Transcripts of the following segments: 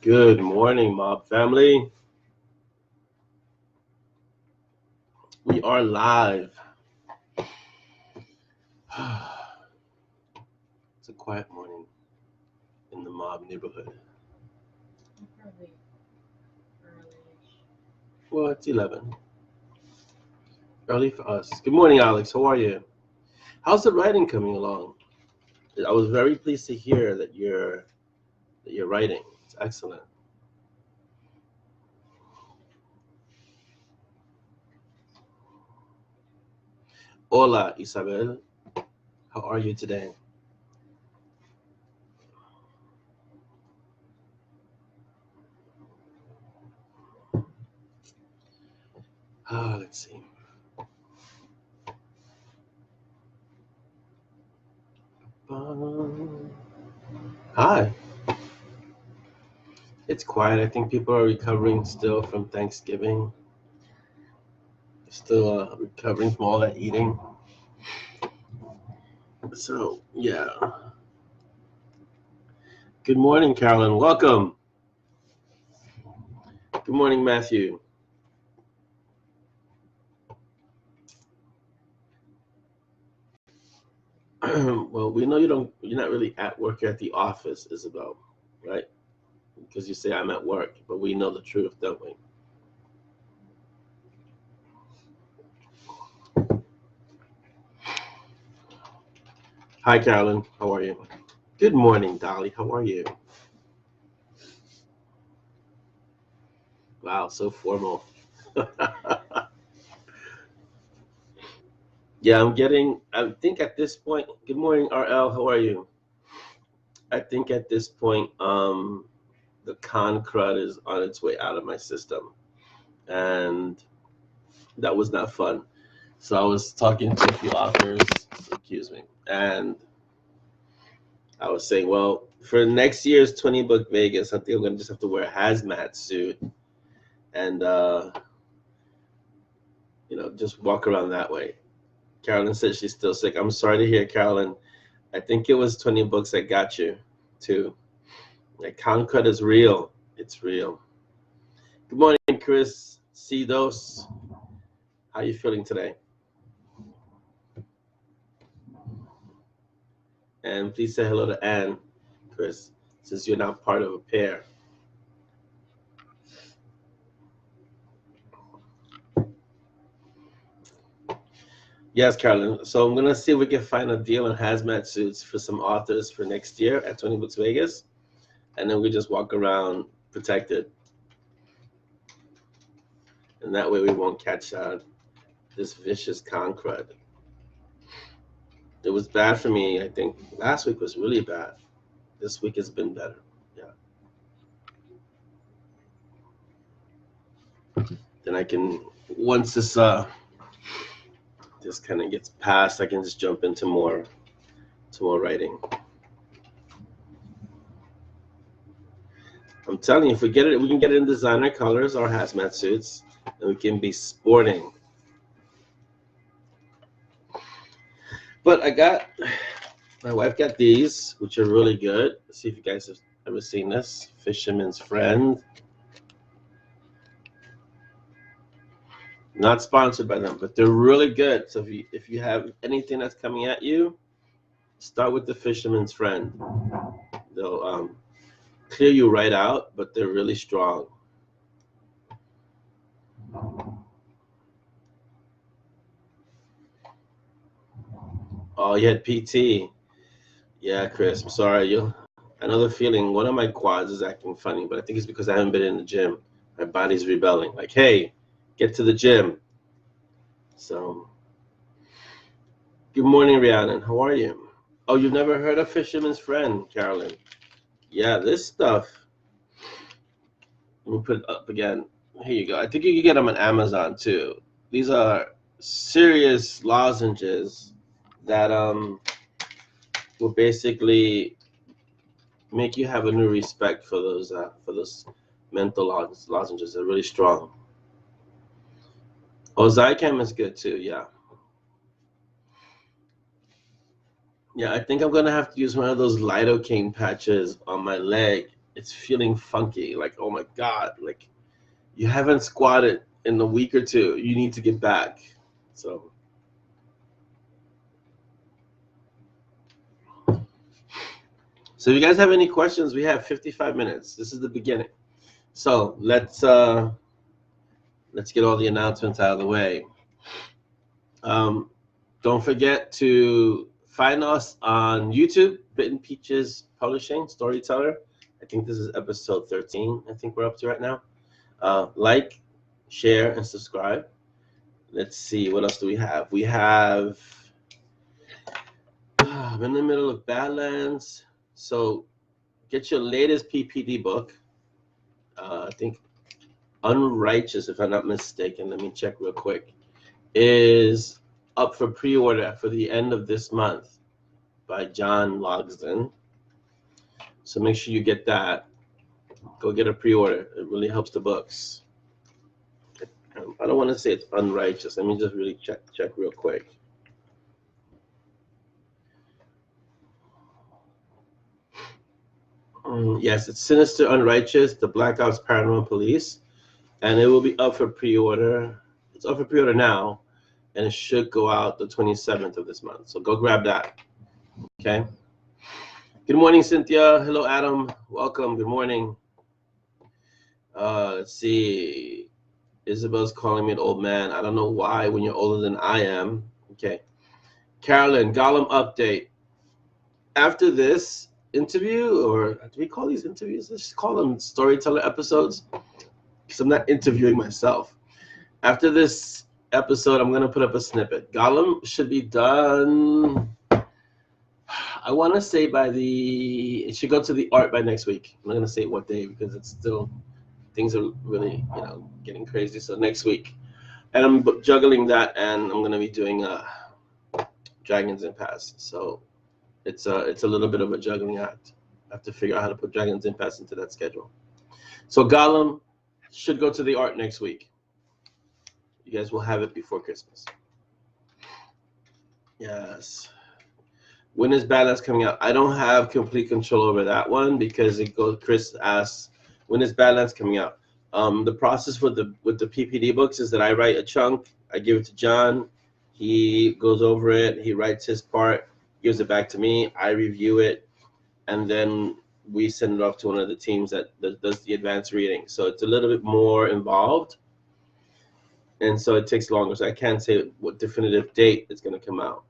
Good morning, mob family. We are live. It's a quiet morning in the mob neighborhood. Well, it's 11. Early for us. Good morning, Alex. How are you? How's the writing coming along? I was very pleased to hear that you're writing. It's excellent. Hola, Isabel. How are you today? Let's see. Hi. It's quiet. I think people are recovering still from Thanksgiving. Still recovering from all that eating. So, yeah. Good morning, Carolyn. Welcome. Good morning, Matthew. Well, we know you're not really at work, you're at the office, Isabel, right? Because you say I'm at work, but we know the truth, don't we? Hi, Carolyn. How are you? Good morning, Dolly. How are you? Wow, so formal. Yeah, I think at this point, good morning, RL. How are you? I think at this point, the con crud is on its way out of my system. And that was not fun. So I was talking to a few authors, and I was saying, well, for next year's 20 Book Vegas, I think I'm gonna just have to wear a hazmat suit and just walk around that way. Carolyn said she's still sick. I'm sorry to hear, Carolyn. I think it was 20 books that got you too. Like Concord is real. It's real. Good morning, Chris Cidos. How are you feeling today? And please say hello to Anne, Chris, since you're not part of a pair. Yes, Carolyn. So I'm gonna see if we can find a deal on hazmat suits for some authors for next year at 20 Books Vegas, and then we just walk around protected, and that way we won't catch this vicious con crud. It was bad for me. I think last week was really bad. This week has been better. Yeah. Then I can, once this kind of gets past, I can just jump into more writing. I'm telling you, if we get it, we can get it in designer colors or hazmat suits, and we can be sporting. But my wife got these, which are really good. Let's see if you guys have ever seen this. Fisherman's Friend. Not sponsored by them, but they're really good. So if you have anything that's coming at you, start with the Fisherman's Friend. They'll clear you right out, but they're really strong. Oh, you had PT. Yeah, Chris, I'm sorry. I know the feeling. One of my quads is acting funny, but I think it's because I haven't been in the gym. My body's rebelling. Like, hey, get to the gym. So, good morning, Rhiannon. How are you? Oh, you've never heard of Fisherman's Friend, Carolyn? Yeah, this stuff. Let me put it up again. Here you go. I think you can get them on Amazon too. These are serious lozenges that will basically make you have a new respect for those mental lozenges. They're really strong. Oh, Zicam is good too. Yeah. Yeah, I think I'm gonna have to use one of those lidocaine patches on my leg it's feeling funky. Like, oh my God, like you haven't squatted in a week or two. You need to get back. So if you guys have any questions, we have 55 minutes. This is the beginning. So let's get all the announcements out of the way. Don't forget to find us on YouTube, Bitten Peaches Publishing, Storyteller. I think this is episode 13. I think we're up to right now. Like, share, and subscribe. Let's see, what else do we have? We have, I'm in the middle of Badlands. So get your latest PPD book. I think Unrighteous, if I'm not mistaken, let me check real quick, is up for pre-order for the end of this month by John Logsdon. So make sure you get that. Go get a pre-order. It really helps the books. I don't want to say it's Unrighteous. Let me just really check real quick. Yes, it's Sinister Unrighteous, the Black Ops Paranormal Police, and it will be up for pre-order. It's up for pre-order now, and it should go out the 27th of this month. So go grab that. Okay. Good morning, Cynthia. Hello, Adam. Welcome. Good morning. Let's see. Isabel's calling me an old man. I don't know why when you're older than I am. Okay. Carolyn, Gollum update. After this interview, or do we call these interviews? Let's just call them storyteller episodes, because I'm not interviewing myself. After this episode, I'm going to put up a snippet. Gollum should be done, I want to say it should go to the art by next week. I'm not going to say what day because it's still, things are really, getting crazy. So next week. And I'm juggling that, and I'm going to be doing Dragons Impasse. So it's a little bit of a juggling act. I have to figure out how to put Dragons Impasse into that schedule. So Gollum should go to the art next week. You guys will have it before Christmas. Yes. When is Badlands coming out? I don't have complete control over that one because Chris asks, when is Badlands coming out? The process with the PPD books is that I write a chunk, I give it to John, he goes over it, he writes his part, gives it back to me, I review it, and then we send it off to one of the teams that does the advanced reading. So it's a little bit more involved, and so it takes longer. So I can't say what definitive date it's going to come out.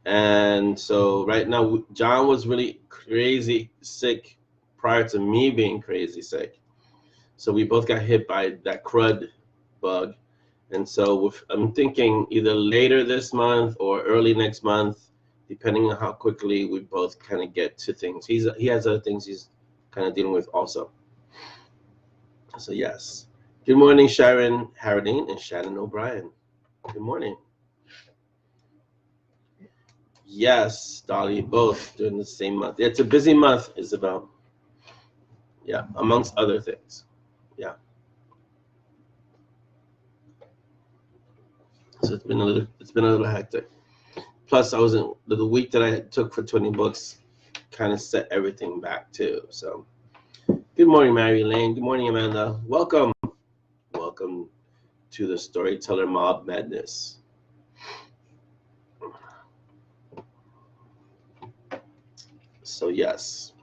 And so right now, John was really crazy sick prior to me being crazy sick. So we both got hit by that crud bug. And so I'm thinking either later this month or early next month, depending on how quickly we both kind of get to things. He has other things he's kind of dealing with also. So yes. Good morning, Sharon Harradine and Shannon O'Brien. Good morning. Yes, Dolly, both during the same month. It's a busy month, Isabel. Yeah, amongst other things. Yeah. So it's been a little hectic. Plus, the week that I took for 20 books kind of set everything back too. So, good morning, Mary Lane. Good morning, Amanda. Welcome to the Storyteller Mob Madness. So yes.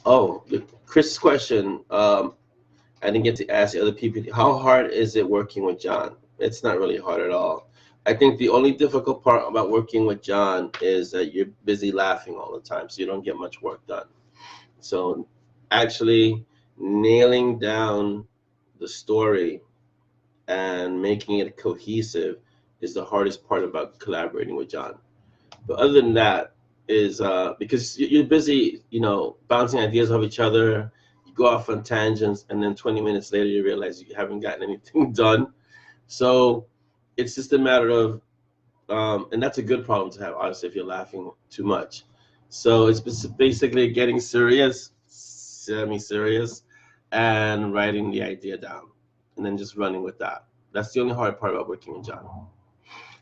Oh, Chris' question. I didn't get to ask the other people. How hard is it working with John? It's not really hard at all. I think the only difficult part about working with John is that you're busy laughing all the time, so you don't get much work done. So actually nailing down the story and making it cohesive is the hardest part about collaborating with John. But other than that, is because you're busy, bouncing ideas off each other, you go off on tangents, and then 20 minutes later you realize you haven't gotten anything done. So it's just a matter of, and that's a good problem to have, honestly, if you're laughing too much. So it's basically getting serious, semi-serious, and writing the idea down, and then just running with that. That's the only hard part about working with John.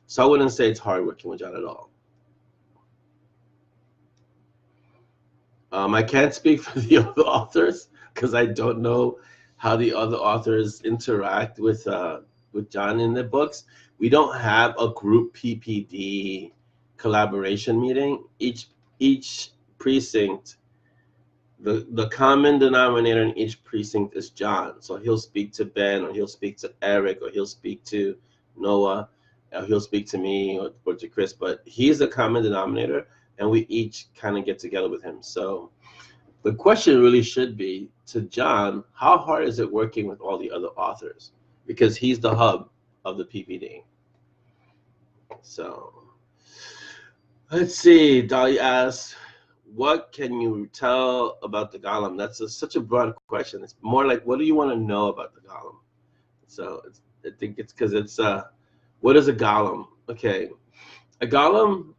So I wouldn't say it's hard working with John at all. I can't speak for the other authors because I don't know how the other authors interact with John in the books. We don't have a group PPD collaboration meeting. Each precinct, the common denominator in each precinct is John. So he'll speak to Ben, or he'll speak to Eric, or he'll speak to Noah, or he'll speak to me, or to Chris. But he's the common denominator, and we each kind of get together with him. So the question really should be to John, how hard is it working with all the other authors? Because he's the hub of the PPD. So let's see. Dolly asks, what can you tell about the golem? That's such a broad question. It's more like, what do you want to know about the golem? So I think it's because it's, what is a golem? Okay, a golem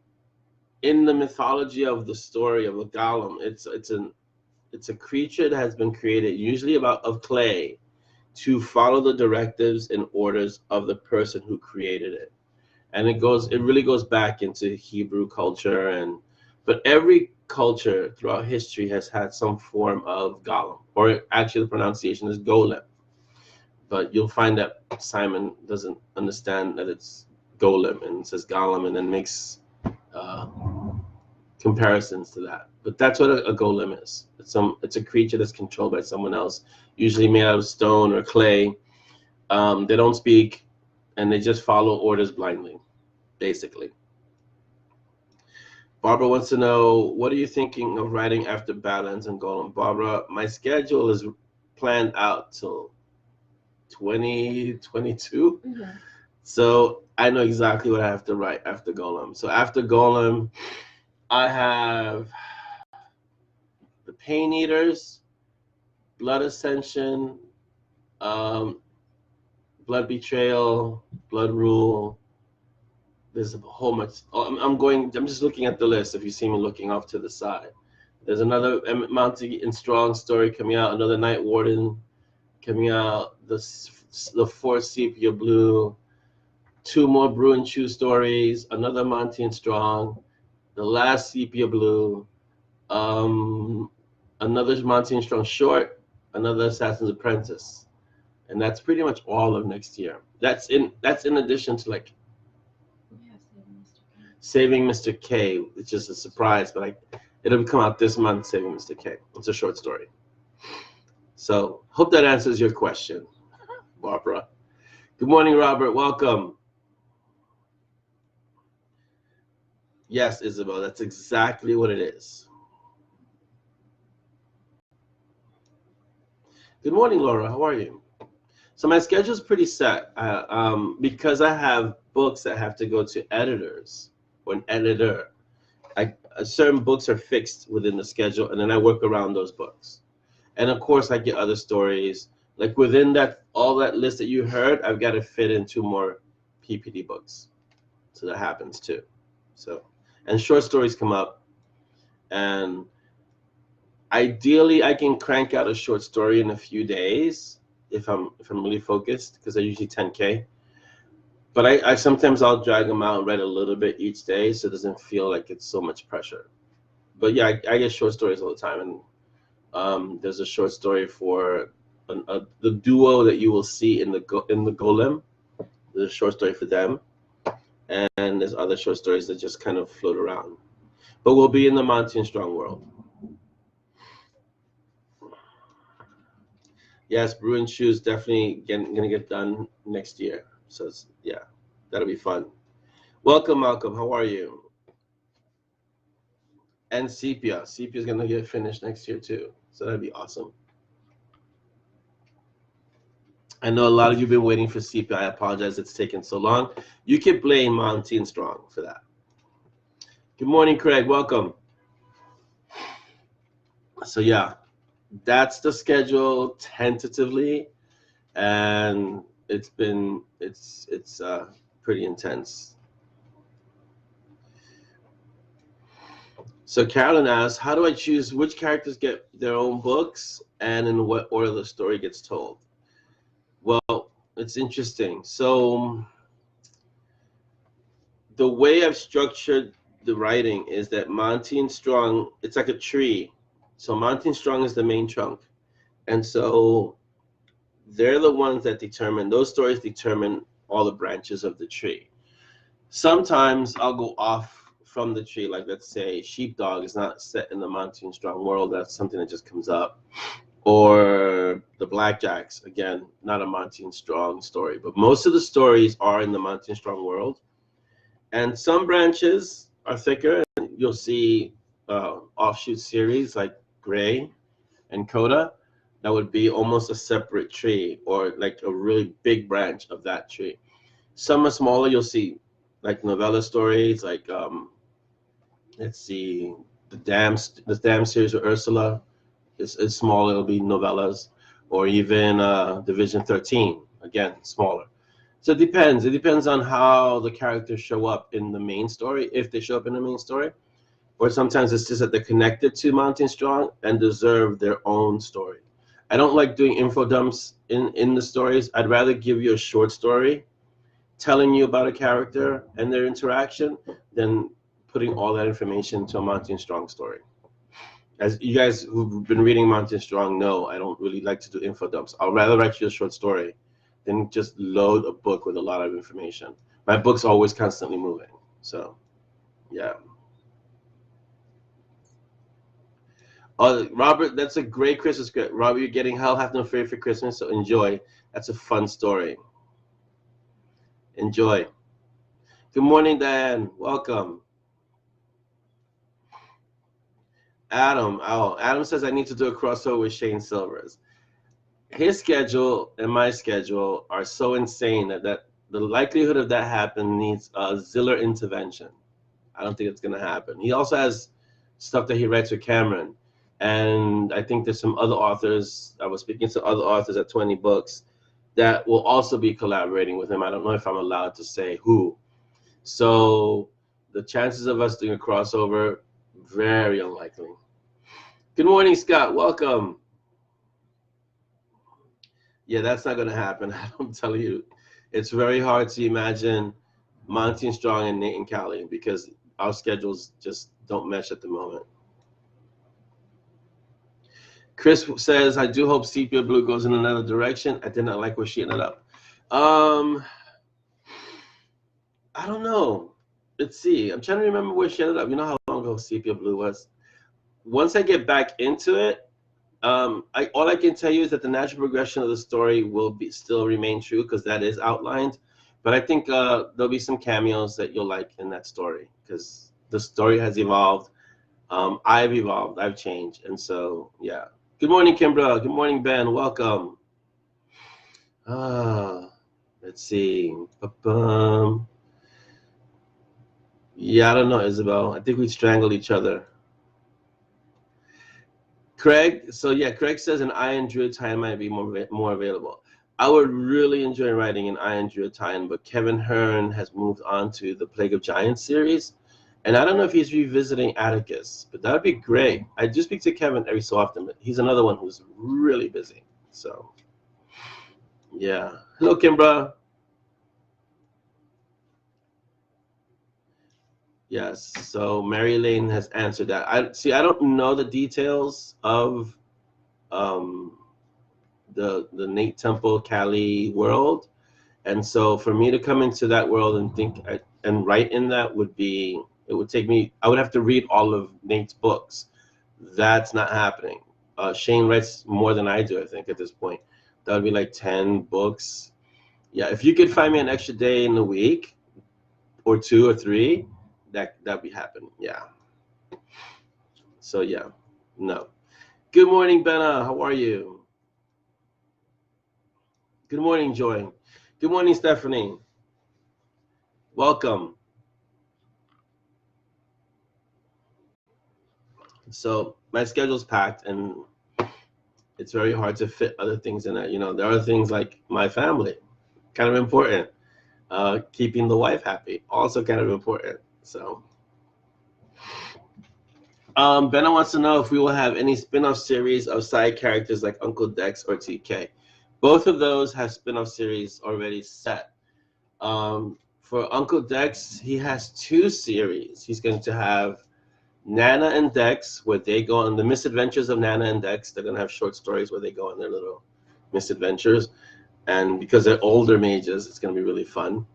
in the mythology of the story of a golem, it's a creature that has been created, usually of clay, to follow the directives and orders of the person who created it. And it really goes back into Hebrew culture, but every culture throughout history has had some form of golem, or actually the pronunciation is golem. But you'll find that Simon doesn't understand that it's golem and says golem, and then makes comparisons to that. But that's what a golem is. It's a creature that's controlled by someone else, usually made out of stone or clay. They don't speak, and they just follow orders blindly, basically. Barbara wants to know, what are you thinking of writing after Badlands and Golem? Barbara, my schedule is planned out till 2022. Mm-hmm. So I know exactly what I have to write after Golem. So after Golem, I have the Pain Eaters, Blood Ascension, Blood Betrayal, Blood Rule. There's a whole much. I'm just looking at the list. If you see me looking off to the side, there's another Monty and Strong story coming out. Another Night Warden coming out. The fourth Sepia Blue. 2 more Brew and Chew stories. Another Monty and Strong. The last Sepia Blue. Another Monty and Strong short. Another Assassin's Apprentice, and that's pretty much all of next year. That's in addition to like. Saving Mr. K, which is a surprise, but it'll come out this month, Saving Mr. K. It's a short story. So hope that answers your question, Barbara. Good morning, Robert. Welcome. Yes, Isabel, that's exactly what it is. Good morning, Laura. How are you? So my schedule is pretty set because I have books that have to go to editors. Or an editor. Certain books are fixed within the schedule, and then I work around those books. And of course, I get other stories. Like within all that list that you heard, I've got to fit in 2 more PPD books. So that happens too. So, and short stories come up, and ideally I can crank out a short story in a few days if I'm really focused, because they're usually 10K. But I sometimes I'll drag them out and write a little bit each day, so it doesn't feel like it's so much pressure. But yeah, I get short stories all the time, and there's a short story for the duo that you will see in the Golem. There's a short story for them, and there's other short stories that just kind of float around. But we'll be in the Monty and Strong world. Yes, Brew and Chew is definitely gonna get done next year. So yeah, that'll be fun. Welcome, Malcolm. How are you? And Sepia. Sepia is gonna get finished next year too. So that'd be awesome. I know a lot of you have been waiting for Sepia. I apologize it's taken so long. You can blame Monty and Strong for that. Good morning, Craig. Welcome. So yeah, that's the schedule tentatively, and it's pretty intense. So Carolyn asks, how do I choose which characters get their own books and in what order the story gets told? Well, it's interesting. So the way I've structured the writing is that Monty and Strong, it's like a tree. So Monty and Strong is the main trunk. And so they're the ones that determine, those stories determine all the branches of the tree. Sometimes I'll go off from the tree, like let's say Sheepdog is not set in the Monty and Strong world. That's something that just comes up. Or the Blackjacks, again, not a Monty and Strong story, but most of the stories are in the Monty and Strong world. And some branches are thicker. You'll see offshoot series like Gray and Coda. That would be almost a separate tree or like a really big branch of that tree. Some are smaller. You'll see like novella stories, like let's see, the Dam series of Ursula. It's small. It'll be novellas, or even Division 13. Again, smaller. So it depends. It depends on how the characters show up in the main story, if they show up in the main story, or sometimes it's just that they're connected to Monty and Strong and deserve their own story. I don't like doing info dumps in the stories. I'd rather give you a short story telling you about a character and their interaction than putting all that information to a Monty and Strong story. As you guys who've been reading Monty and Strong know, I don't really like to do info dumps. I'll rather write you a short story than just load a book with a lot of information. My book's always constantly moving. So, yeah. Robert, that's a great Christmas script. Robert, you're getting Hell Hath No Fear for Christmas, so enjoy. That's a fun story. Enjoy. Good morning, Diane. Welcome. Adam. Oh, Adam says I need to do a crossover with Shane Silvers. His schedule and my schedule are so insane that the likelihood of that happening needs a Ziller intervention. I don't think it's going to happen. He also has stuff that he writes with Cameron. And I think there's some other authors. I was speaking to other authors at 20 Books that will also be collaborating with him. I don't know if I'm allowed to say who. So the chances of us doing a crossover, very unlikely. Good morning, Scott. Welcome. Yeah, that's not going to happen. I'm telling you, it's very hard to imagine Monty and Strong and Nate and Callie because our schedules just don't mesh at the moment. Chris says, I do hope Sepia Blue goes in another direction. I did not like where she ended up. I don't know. Let's see. I'm trying to remember where she ended up. You know how long ago Sepia Blue was? Once I get back into it, all I can tell you is that the natural progression of the story will still remain true because that is outlined. But I think there'll be some cameos that you'll like in that story because the story has evolved. I've evolved. I've changed. And so, yeah. Good morning, Kimbra. Good morning, Ben. Welcome. Let's see. Yeah, I don't know, Isabel. I think we strangled each other. Craig, so yeah, Craig says an Iron Druid tie-in might be more available. I would really enjoy writing an Iron Druid tie-in, but Kevin Hearn has moved on to the Plague of Giants series. And I don't know if he's revisiting Atticus, but that would be great. I do speak to Kevin every so often, but he's another one who's really busy. So, yeah. Hello, Kimbra. Yes, so Mary Lane has answered that. I don't know the details of the Nate Temple Cali world, and so for me to come into that world and think and write in that it would take me. I would have to read all of Nate's books. That's not happening. Shane writes more than I do, I think, at this point. That would be like 10 books. Yeah, if you could find me an extra day in the week, or 2 or 3. That'd be happening, yeah. So yeah, no. Good morning, Benna. How are you? Good morning, Joy. Good morning, Stephanie. Welcome. So my schedule's packed, and it's very hard to fit other things in it. You know, there are things like my family, kind of important. Keeping the wife happy, also kind of important. So. Benna wants to know if we will have any spin-off series of side characters like Uncle Dex or TK. Both of those have spin-off series already set. For Uncle Dex, he has 2 series. He's going to have Nana and Dex, where they go on the misadventures of Nana and Dex. They're going to have short stories where they go on their little misadventures. And because they're older mages, it's going to be really fun.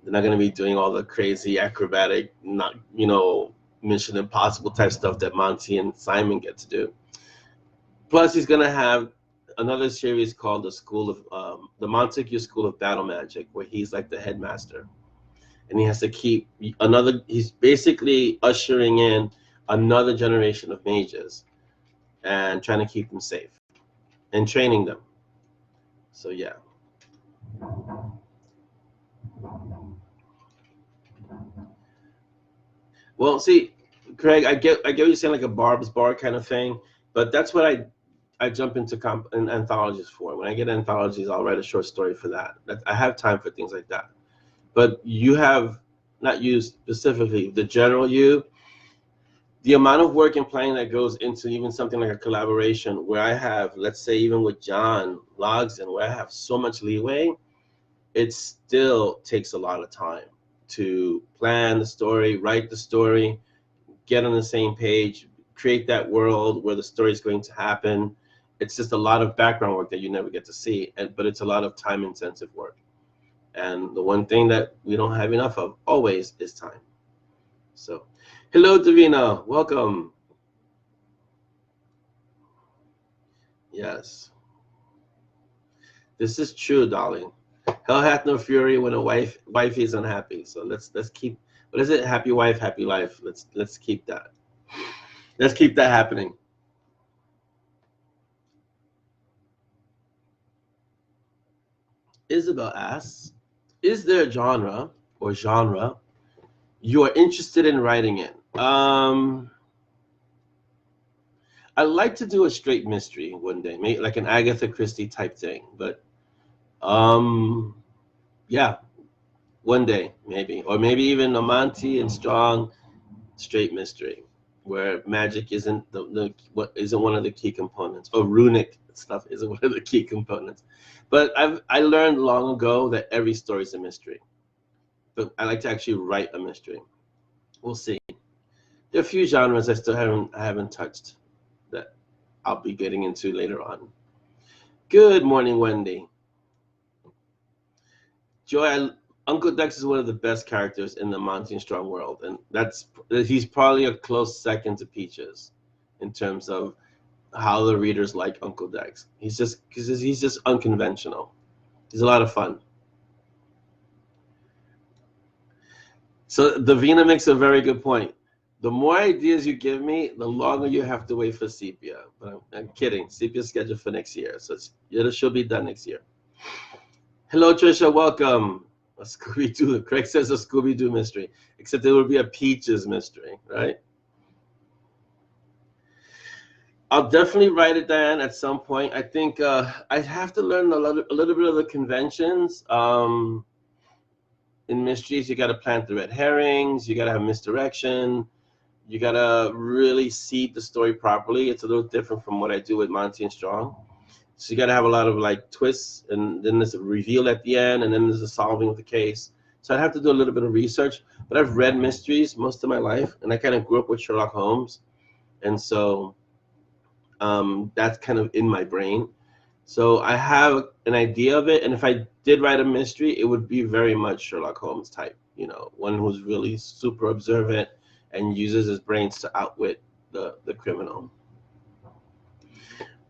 They're not going to be doing all the crazy acrobatic, not, you know, Mission Impossible type stuff that Monty and Simon get to do. Plus, he's going to have another series called the Montague School of Battle Magic, where he's like the headmaster. And he has to keep he's basically ushering in another generation of mages and trying to keep them safe and training them. So yeah. Well, see, Craig, I get what you're saying, like a Barb's Bar kind of thing, but that's what I jump into anthologies for. When I get anthologies, I'll write a short story for that. I have time for things like that. But you have, not you specifically, the general you, the amount of work and planning that goes into even something like a collaboration where I have, let's say even with John Logsdon, where I have so much leeway, it still takes a lot of time to plan the story, write the story, get on the same page, create that world where the story is going to happen. It's just a lot of background work that you never get to see, but it's a lot of time-intensive work. And the one thing that we don't have enough of always is time. So, hello, Davina. Welcome. Yes. This is true, darling. Hell hath no fury when a wife is unhappy. So let's keep, what is it? Happy wife, happy life. Let's keep that. Let's keep that happening. Isabel asks, is there a genre you are interested in writing in? I'd like to do a straight mystery one day, maybe like an Agatha Christie type thing, but yeah, one day maybe, or maybe even a Monty and Strong straight mystery where magic isn't isn't one of the key components, or runic stuff isn't one of the key components. But I learned long ago that every story is a mystery. But I like to actually write a mystery. We'll see. There are a few genres I still haven't touched that I'll be getting into later on. Good morning, Wendy. Joy, Uncle Dex is one of the best characters in the Monty and Strong world, and he's probably a close second to Peaches in terms of how the readers like Uncle Dex. He's just unconventional. He's a lot of fun. So Davina makes a very good point. The more ideas you give me, the longer you have to wait for Sepia. But I'm kidding. Sepia's scheduled for next year, so she'll be done next year. Hello, Trisha. Welcome. A Scooby-Doo. Craig says a Scooby-Doo mystery, except it would be a Peaches mystery, right? I'll definitely write it down at some point. I think I have to learn a little bit of the conventions. In mysteries, you got to plant the red herrings. You got to have misdirection. You got to really seed the story properly. It's a little different from what I do with Monty and Strong. So you got to have a lot of like twists, and then there's a reveal at the end, and then there's a solving of the case. So I'd have to do a little bit of research. But I've read mysteries most of my life, and I kind of grew up with Sherlock Holmes. And so that's kind of in my brain. So I have an idea of it, and if I did write a mystery, it would be very much Sherlock Holmes type, you know, one who's really super observant and uses his brains to outwit the criminal.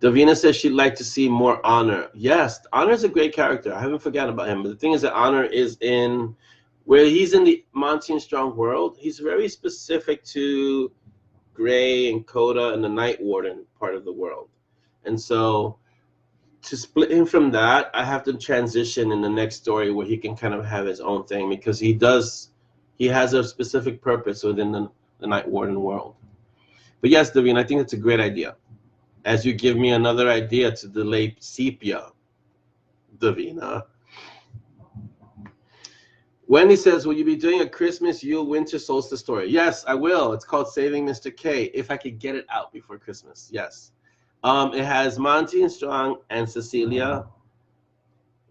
Davina says she'd like to see more Honor. Yes, Honor's a great character. I haven't forgotten about him, but the thing is that Honor is where he's in the Monty and Strong world, he's very specific to Gray and Coda and the Night Warden part of the world. And so to split him from that, I have to transition in the next story where he can kind of have his own thing, because he has a specific purpose within the Night Warden world. But yes, Davina, I think that's a great idea. As you give me another idea to delay Sepia, Davina. Wendy says, will you be doing a Christmas, Yule, Winter Solstice story? Yes, I will. It's called Saving Mr. K, if I could get it out before Christmas. Yes. It has Monty and Strong and Cecilia.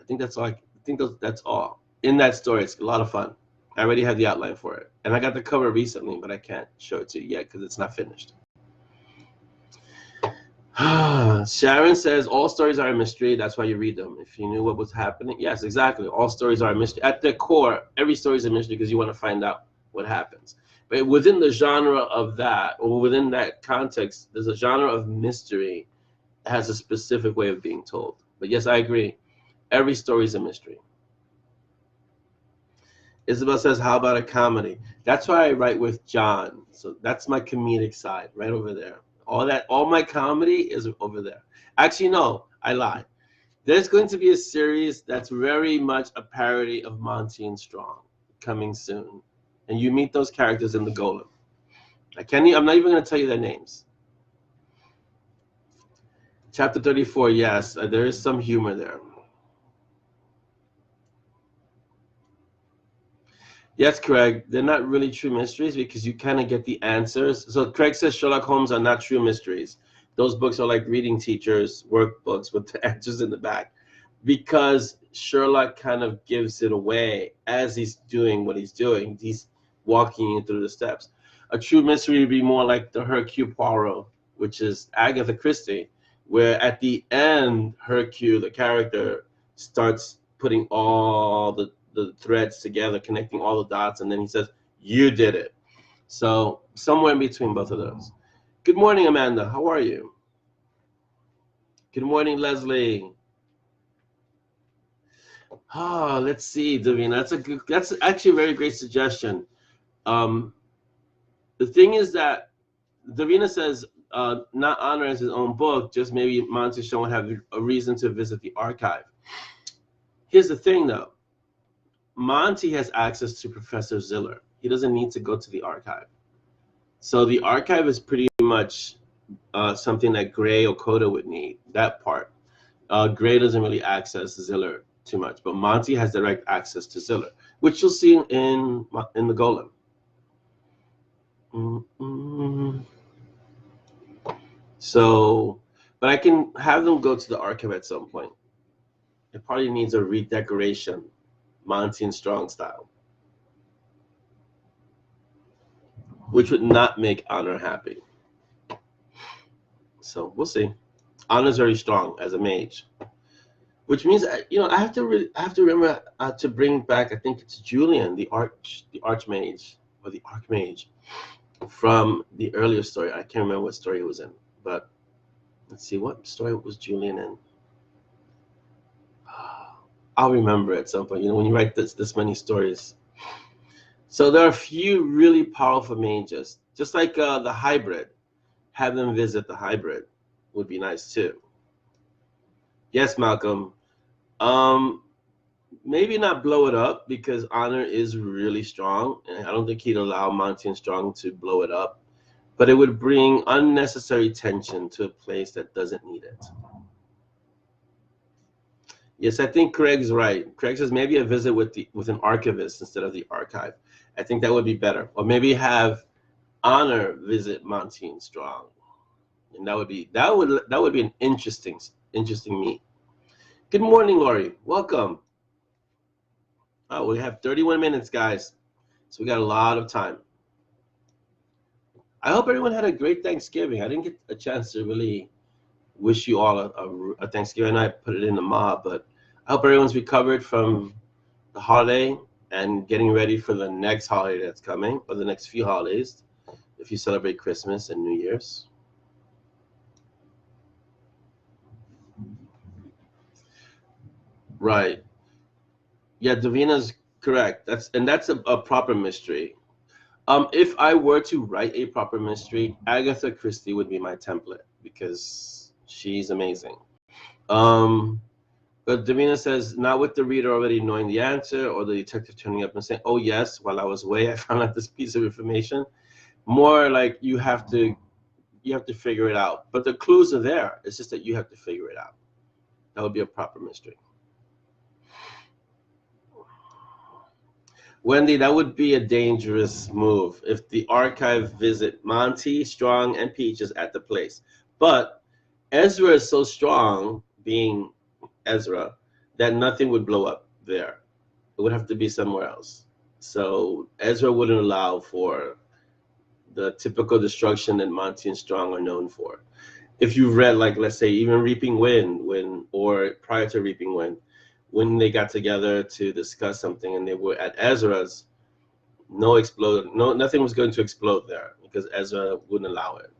I think that's all. That's all in that story. It's a lot of fun. I already have the outline for it. And I got the cover recently, but I can't show it to you yet because it's not finished. Sharon says, all stories are a mystery. That's why you read them. If you knew what was happening. Yes, exactly. All stories are a mystery. At their core, every story is a mystery because you want to find out what happens. But within the genre of that, or within that context, there's a genre of mystery that has a specific way of being told. But yes, I agree. Every story is a mystery. Isabel says, how about a comedy? That's why I write with John. So that's my comedic side right over there. All my comedy is over there. Actually, no, I lie. There's going to be a series that's very much a parody of Monty and Strong coming soon. And you meet those characters in the Golem. I'm not even going to tell you their names. Chapter 34, yes, there is some humor there. Yes, Craig, they're not really true mysteries because you kind of get the answers. So Craig says Sherlock Holmes are not true mysteries. Those books are like reading teachers' workbooks with the answers in the back because Sherlock kind of gives it away as he's doing what he's doing. He's walking you through the steps. A true mystery would be more like the Hercule Poirot, which is Agatha Christie, where at the end, Hercule, the character, starts putting all the threads together, connecting all the dots, and then he says, you did it. So somewhere in between both of those. Good morning, Amanda. How are you? Good morning, Leslie. Let's see, Davina. That's actually a very great suggestion. The thing is that Davina says not honor as his own book, just maybe Monty would have a reason to visit the archive. Here's the thing, though. Monty has access to Professor Ziller. He doesn't need to go to the archive. So the archive is pretty much something that Gray or Coda would need, that part. Gray doesn't really access Ziller too much, but Monty has direct access to Ziller, which you'll see in the Golem. So, but I can have them go to the archive at some point. It probably needs a redecoration, Monty and Strong style, which would not make Honor happy. So we'll see. Honor's very strong as a mage, which means I have to remember to bring back. I think it's Julian, the archmage or the archmage from the earlier story. I can't remember what story it was in, but let's see, what story was Julian in? I'll remember at some point. When you write this many stories. So there are a few really powerful mages, just like the hybrid. Have them visit the hybrid would be nice too. Yes, Malcolm. Maybe not blow it up because Honor is really strong, and I don't think he'd allow Monty and Strong to blow it up. But it would bring unnecessary tension to a place that doesn't need it. Yes, I think Craig's right. Craig says maybe a visit with an archivist instead of the archive. I think that would be better. Or maybe have Honor visit Monty and Strong, and that would be an interesting meet. Good morning, Lori. Welcome. Oh, we have 31 minutes, guys, so we got a lot of time. I hope everyone had a great Thanksgiving. I didn't get a chance to really wish you all a Thanksgiving. I put it in the mob, but I hope everyone's recovered from the holiday and getting ready for the next holiday that's coming, or the next few holidays, if you celebrate Christmas and New Year's. Right. Yeah, Davina's correct. That's a proper mystery. If I were to write a proper mystery, Agatha Christie would be my template because she's amazing. But Davina says, not with the reader already knowing the answer or the detective turning up and saying, oh yes, while I was away, I found out this piece of information. More like you have to figure it out. But the clues are there. It's just that you have to figure it out. That would be a proper mystery. Wendy, that would be a dangerous move if the archive visit Monty, Strong, and Peaches at the place. But Ezra is so strong, being Ezra, that nothing would blow up there. It would have to be somewhere else. So Ezra wouldn't allow for the typical destruction that Monty and Strong are known for. If you've read, like, let's say even Reaping Wind, or prior to Reaping Wind, when they got together to discuss something and they were at Ezra's, nothing was going to explode there because Ezra wouldn't allow it.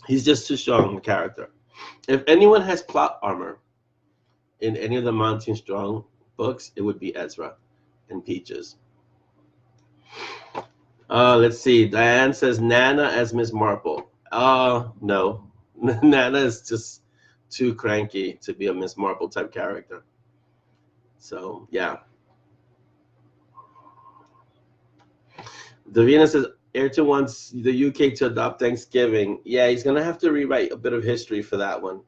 He's just too strong a character. If anyone has plot armor in any of the Monty and Strong books, it would be Ezra and Peaches. Let's see. Diane says Nana as Miss Marple. No. Nana is just too cranky to be a Miss Marple type character. So, yeah. Davina says Ayrton wants the UK to adopt Thanksgiving. Yeah, he's going to have to rewrite a bit of history for that one.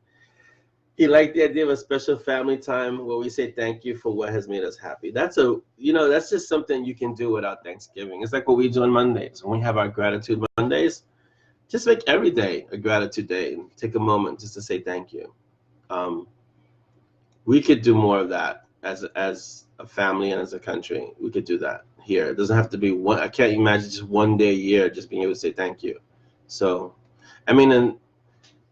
He liked the idea of a special family time where we say thank you for what has made us happy. That's just something you can do without Thanksgiving. It's like what we do on Mondays. When we have our gratitude Mondays, just make every day a gratitude day and take a moment just to say thank you. We could do more of that as a family and as a country. We could do that here. It doesn't have to be one. I can't imagine just one day a year just being able to say thank you. So, I mean, and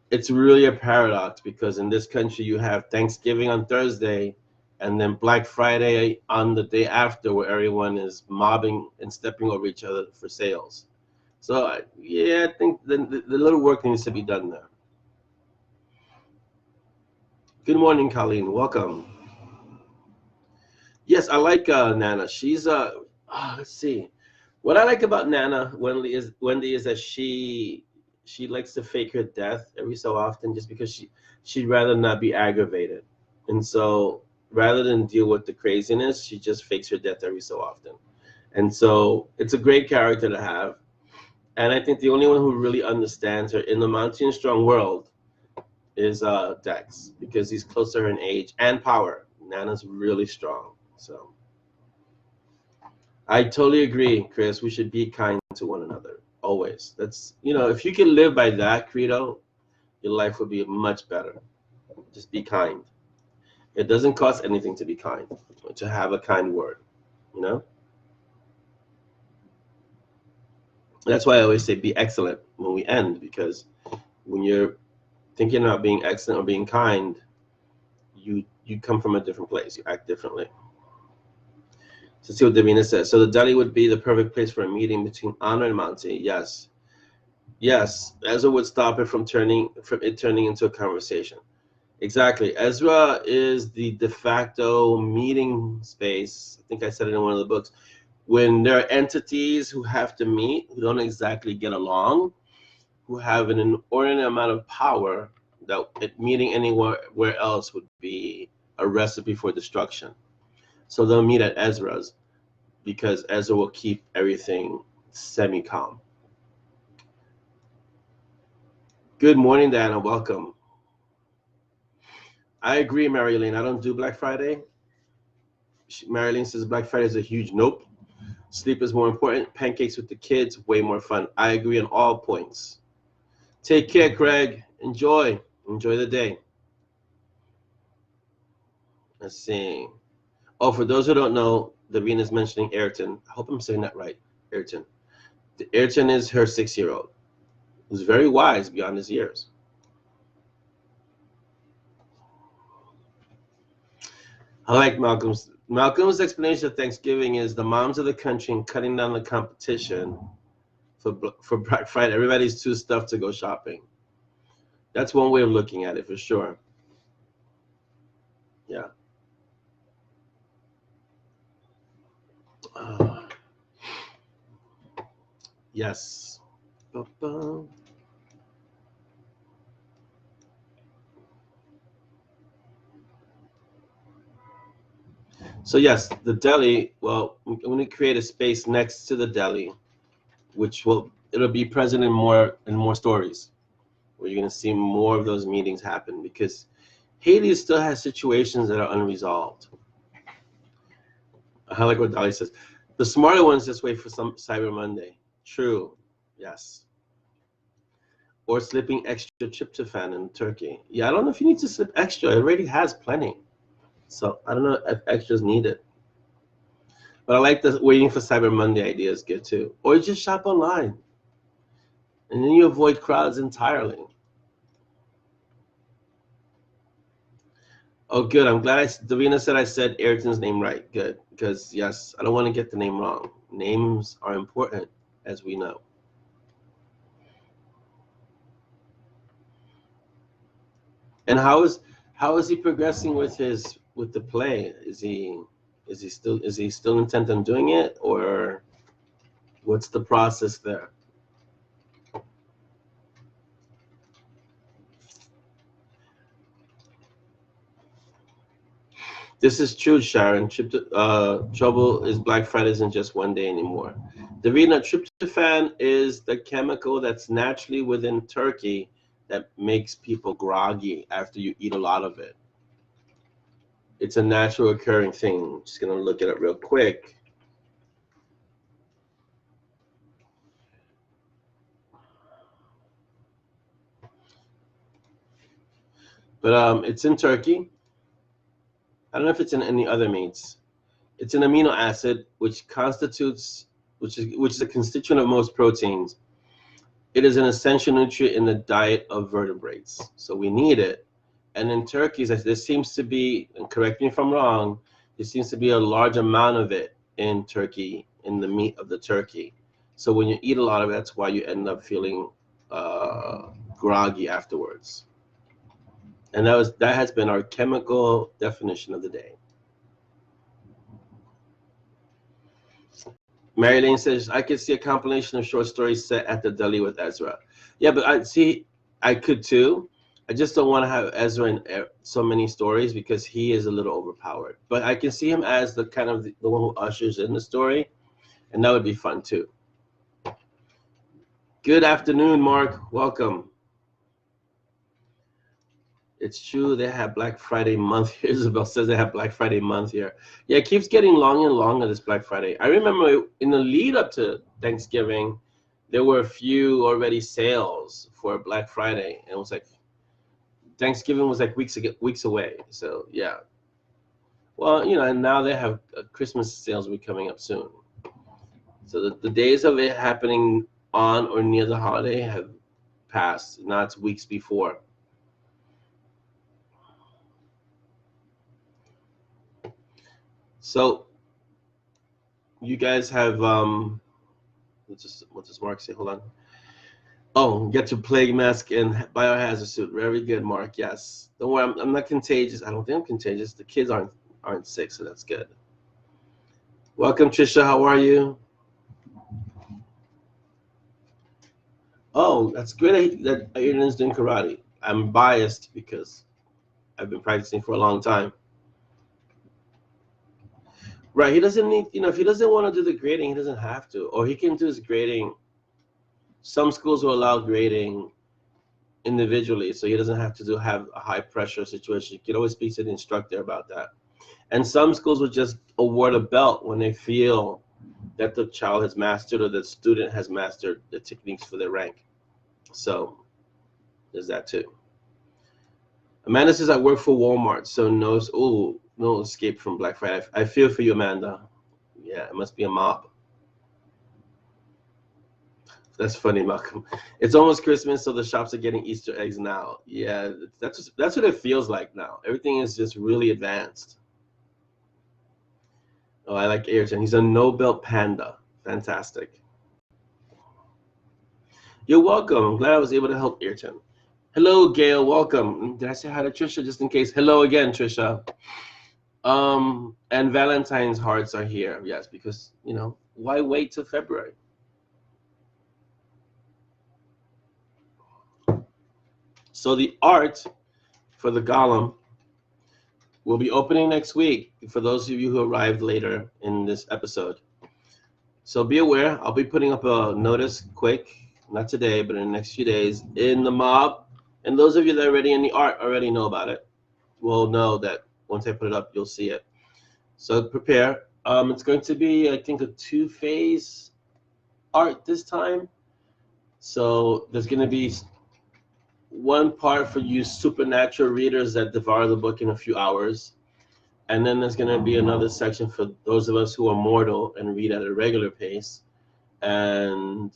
it's really a paradox because in this country you have Thanksgiving on Thursday and then Black Friday on the day after, where everyone is mobbing and stepping over each other for sales. So yeah, I think the little work needs to be done there. Good morning, Colleen. Welcome. Yes, I like Nana. She's let's see. What I like about Nana Wendy is that she likes to fake her death every so often just because she'd rather not be aggravated. And so rather than deal with the craziness, she just fakes her death every so often. And so it's a great character to have. And I think the only one who really understands her in the Monty and Strong world is Dex, because he's close to her in age and power. Nana's really strong. So I totally agree, Chris. We should be kind to one another. Always. That's, if you can live by that credo, your life would be much better. Just be kind. It doesn't cost anything to be kind, to have a kind word, That's why I always say be excellent when we end, because when you're thinking about being excellent or being kind, you come from a different place. You act differently. So see what Davina says. So the deli would be the perfect place for a meeting between Anna and Monty. Yes. Ezra would stop it from turning into a conversation. Exactly. Ezra is the de facto meeting space. I think I said it in one of the books. When there are entities who have to meet, who don't exactly get along, who have an inordinate amount of power, that meeting anywhere else would be a recipe for destruction. So they'll meet at Ezra's because Ezra will keep everything semi-calm. Good morning, Diana. Welcome. I agree, Marilyn. I don't do Black Friday. Marilyn says Black Friday is a huge nope. Sleep is more important. Pancakes with the kids, way more fun. I agree on all points. Take care, Craig. Enjoy the day. Let's see. Oh, for those who don't know, Davina is mentioning Ayrton. I hope I'm saying that right, Ayrton. Ayrton is her 6-year-old, who's very wise beyond his years. I like Malcolm's explanation of Thanksgiving is the moms of the country and cutting down the competition for Black Friday. Everybody's too stuffed to go shopping. That's one way of looking at it for sure. Yeah. Yes. So yes, the deli. Well, I'm going to create a space next to the deli, it'll be present in more stories, where you're going to see more of those meetings happen, because Haiti still has situations that are unresolved. I like what Dolly says. The smarter ones just wait for some Cyber Monday. True. Yes. Or slipping extra tryptophan in turkey. Yeah, I don't know if you need to slip extra. It already has plenty. So I don't know if extras need it. But I like the waiting for Cyber Monday idea is good too. Or just shop online. And then you avoid crowds entirely. Oh, good. I'm glad Davina said I said Ayrton's name right. Good. Because, yes, I don't want to get the name wrong. Names are important, as we know. And how is he progressing with the play? Is he still intent on doing it, or what's the process there? This is true, Sharon. Trouble is Black Friday isn't just one day anymore. Davina, tryptophan is the chemical that's naturally within turkey that makes people groggy after you eat a lot of it. It's a natural occurring thing. Just gonna look at it real quick. But it's in turkey. I don't know if it's in any other meats. It's an amino acid which is a constituent of most proteins. It is an essential nutrient in the diet of vertebrates, so we need it. And in turkeys, there seems to be, and correct me if I'm wrong, there seems to be a large amount of it in turkey, in the meat of the turkey. So when you eat a lot of it, that's why you end up feeling groggy afterwards. And that has been our chemical definition of the day. Mary Lane says, I could see a compilation of short stories set at the deli with Ezra. Yeah, but I could too. I just don't want to have Ezra in so many stories because he is a little overpowered. But I can see him as the kind of the one who ushers in the story, and that would be fun too. Good afternoon, Mark. Welcome. It's true they have Black Friday month here. Isabel says they have Black Friday month here. Yeah, it keeps getting longer and longer, this Black Friday. I remember in the lead up to Thanksgiving, there were a few already sales for Black Friday. And it was like, Thanksgiving was like weeks away. So yeah. Well, and now they have Christmas sales will be coming up soon. So the days of it happening on or near the holiday have passed. Now it's weeks before. So you guys have what does Mark say? Hold on. Oh, get your plague mask and biohazard suit. Very good, Mark. Yes. Don't worry, I'm not contagious. I don't think I'm contagious. The kids aren't sick, so that's good. Welcome, Trisha. How are you? Oh, that's great that Aiden's doing karate. I'm biased because I've been practicing for a long time. Right, he doesn't need, if he doesn't want to do the grading, he doesn't have to. Or he can do his grading. Some schools will allow grading individually, so he doesn't have to have a high pressure situation. You can always speak to the instructor about that. And some schools will just award a belt when they feel that the child has mastered or the student has mastered the techniques for their rank. So there's that too. Amanda says, I work for Walmart, so no escape from Black Friday. I feel for you, Amanda. Yeah, it must be a mob. That's funny, Malcolm. It's almost Christmas, so the shops are getting Easter eggs now. Yeah, that's what it feels like now. Everything is just really advanced. Oh, I like Ayrton. He's a no-belt panda. Fantastic. You're welcome. I'm glad I was able to help Ayrton. Hello, Gail. Welcome. Did I say hi to Trisha just in case? Hello again, Trisha. And Valentine's hearts are here. Yes, because, why wait till February? So the art for the golem will be opening next week for those of you who arrived later in this episode. So be aware, I'll be putting up a notice quick, not today, but in the next few days in the mob. And those of you that are already in the art already know about it. Will know that once I put it up, you'll see it. So prepare. It's going to be, I think, a 2-phase art this time. So there's going to be one part for you supernatural readers that devour the book in a few hours. And then there's going to be another section for those of us who are mortal and read at a regular pace. And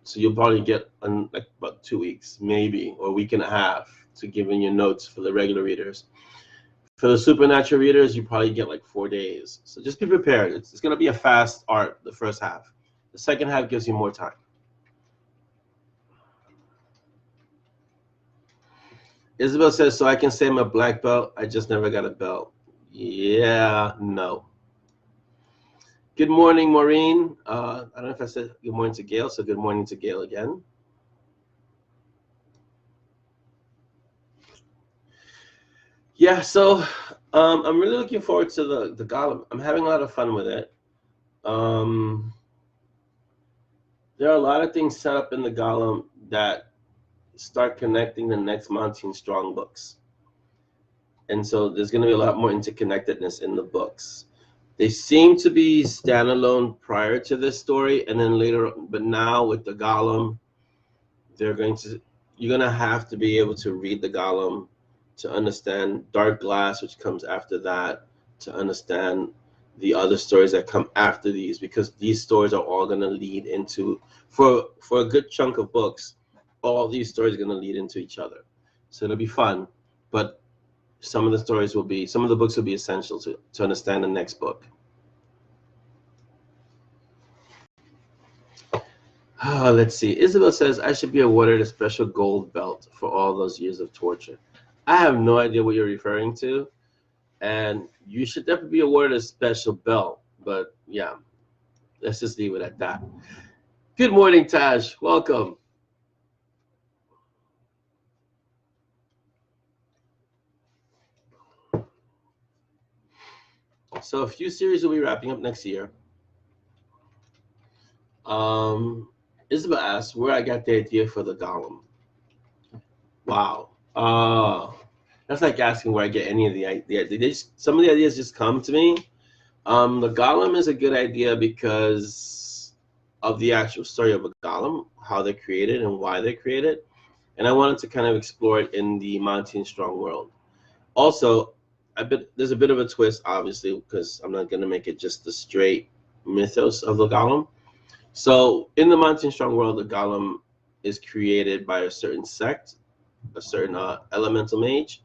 so you'll probably get like about 2 weeks, maybe, or a week and a half to give in your notes for the regular readers. For the supernatural readers, you probably get like 4 days. So just be prepared. It's going to be a fast art, the first half. The second half gives you more time. Isabel says, so I can say I'm a black belt. I just never got a belt. Yeah, no. Good morning, Maureen. I don't know if I said good morning to Gail, so good morning to Gail again. Yeah, so I'm really looking forward to the Golem. I'm having a lot of fun with it. There are a lot of things set up in the Golem that start connecting the next Monty and Strong books. And so there's going to be a lot more interconnectedness in the books. They seem to be standalone prior to this story, and then later, but now with the Golem, you're going to have to be able to read the Golem to understand Dark Glass, which comes after that, to understand the other stories that come after these, because these stories are all going to lead into, for a good chunk of books, all these stories are going to lead into each other. So it'll be fun, but some of the books will be essential to understand the next book. Let's see. Isabel says, I should be awarded a special gold belt for all those years of torture. I have no idea what you're referring to, and you should definitely be awarded a special belt, but yeah, let's just leave it at that. Good morning, Taj. Welcome. So a few series will be wrapping up next year. Isabel asks where I got the idea for the Golem. Wow. That's like asking where I get any of the ideas. Some of the ideas just come to me. The Golem is a good idea because of the actual story of a Golem, how they're created and why they're created. And I wanted to kind of explore it in the Monty and Strong world. Also, there's a bit of a twist, obviously, because I'm not going to make it just the straight mythos of the Golem. So in the Monty and Strong world, the Golem is created by a certain sect, a certain elemental mage,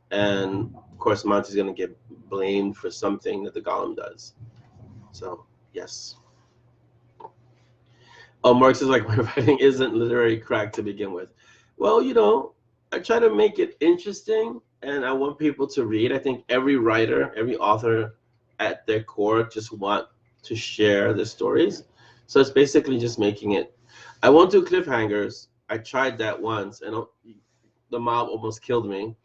and of course Monty's going to get blamed for something that the Golem does. So yes. Oh, Mark says, like, my writing isn't literary crack to begin with. Well, I try to make it interesting, and I want people to read. I think every writer, every author at their core just want to share their stories. So it's basically just making it. I won't do cliffhangers. I tried that once, and the mob almost killed me.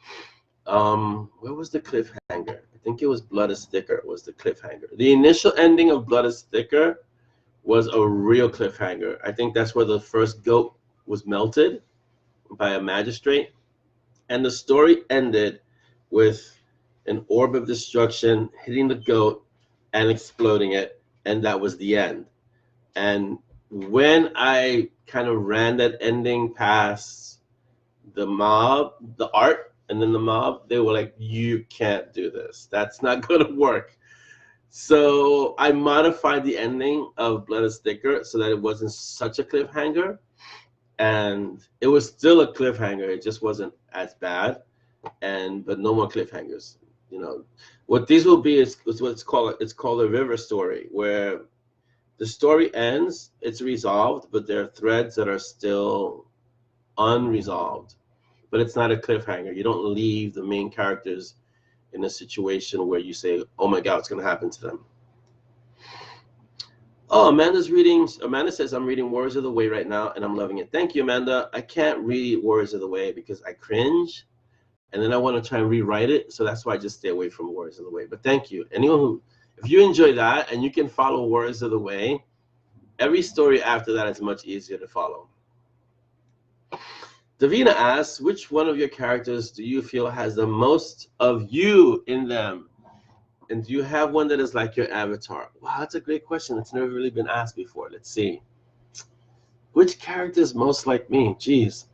Where was the cliffhanger? I think it was Blood is Thicker was the cliffhanger. The initial ending of Blood is Thicker was a real cliffhanger. I think that's where the first goat was melted by a magistrate. And the story ended with an orb of destruction hitting the goat and exploding it. And that was the end. And when I kind of ran that ending past the mob, the art, and then the mob, they were like, you can't do this. That's not going to work. So I modified the ending of Blood is Thicker so that it wasn't such a cliffhanger. And it was still a cliffhanger. It just wasn't as bad. But no more cliffhangers. What these will be is what's called a river story, where the story ends, it's resolved, but there are threads that are still unresolved. But it's not a cliffhanger. You don't leave the main characters in a situation where you say, oh my God, what's going to happen to them? Oh, Amanda says, I'm reading Warriors of the Way right now, and I'm loving it. Thank you, Amanda. I can't read Warriors of the Way because I cringe, and then I want to try and rewrite it, so that's why I just stay away from Warriors of the Way. But thank you. If you enjoy that and you can follow Warriors of the Way, every story after that is much easier to follow. Davina asks, which one of your characters do you feel has the most of you in them? And do you have one that is like your avatar? Wow, that's a great question. It's never really been asked before. Let's see. Which character is most like me? Jeez.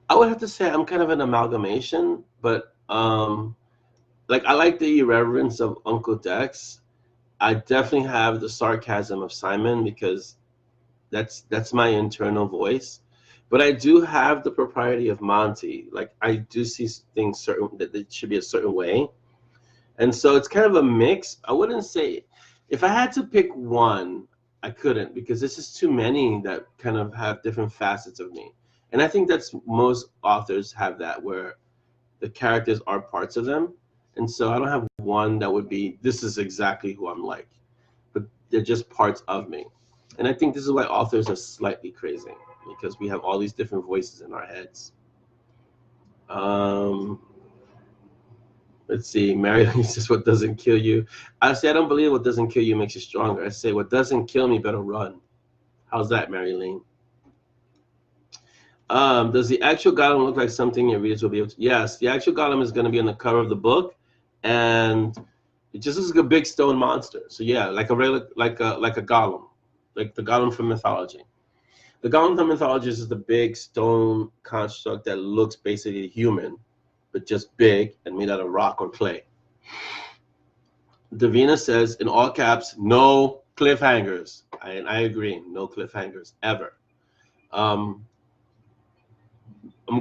I would have to say I'm kind of an amalgamation, but like I like the irreverence of Uncle Dex. I definitely have the sarcasm of Simon because that's my internal voice. But I do have the propriety of Monty. Like I do see things certain that it should be a certain way. And so it's kind of a mix. I wouldn't say if I had to pick one, I couldn't because there's just too many that kind of have different facets of me. And I think that's most authors have that where the characters are parts of them. And so I don't have one that would be this is exactly who I'm like, but they're just parts of me. And I think this is why authors are slightly crazy because we have all these different voices in our heads. Um, let's see. Mary says, "What doesn't kill you?" I say, "I don't believe what doesn't kill you makes you stronger." I say, "What doesn't kill me better run." How's that, Mary Lane? Does the actual golem look like something your readers will be able to? Yes, the actual golem is going to be on the cover of the book, and it just looks like a big stone monster. So yeah, like a regular, like a golem, like the golem from mythology. The golem from mythology is the big stone construct that looks basically human, but just big and made out of rock or clay. Davina says in all caps, no cliffhangers. And I agree, no cliffhangers ever. I'm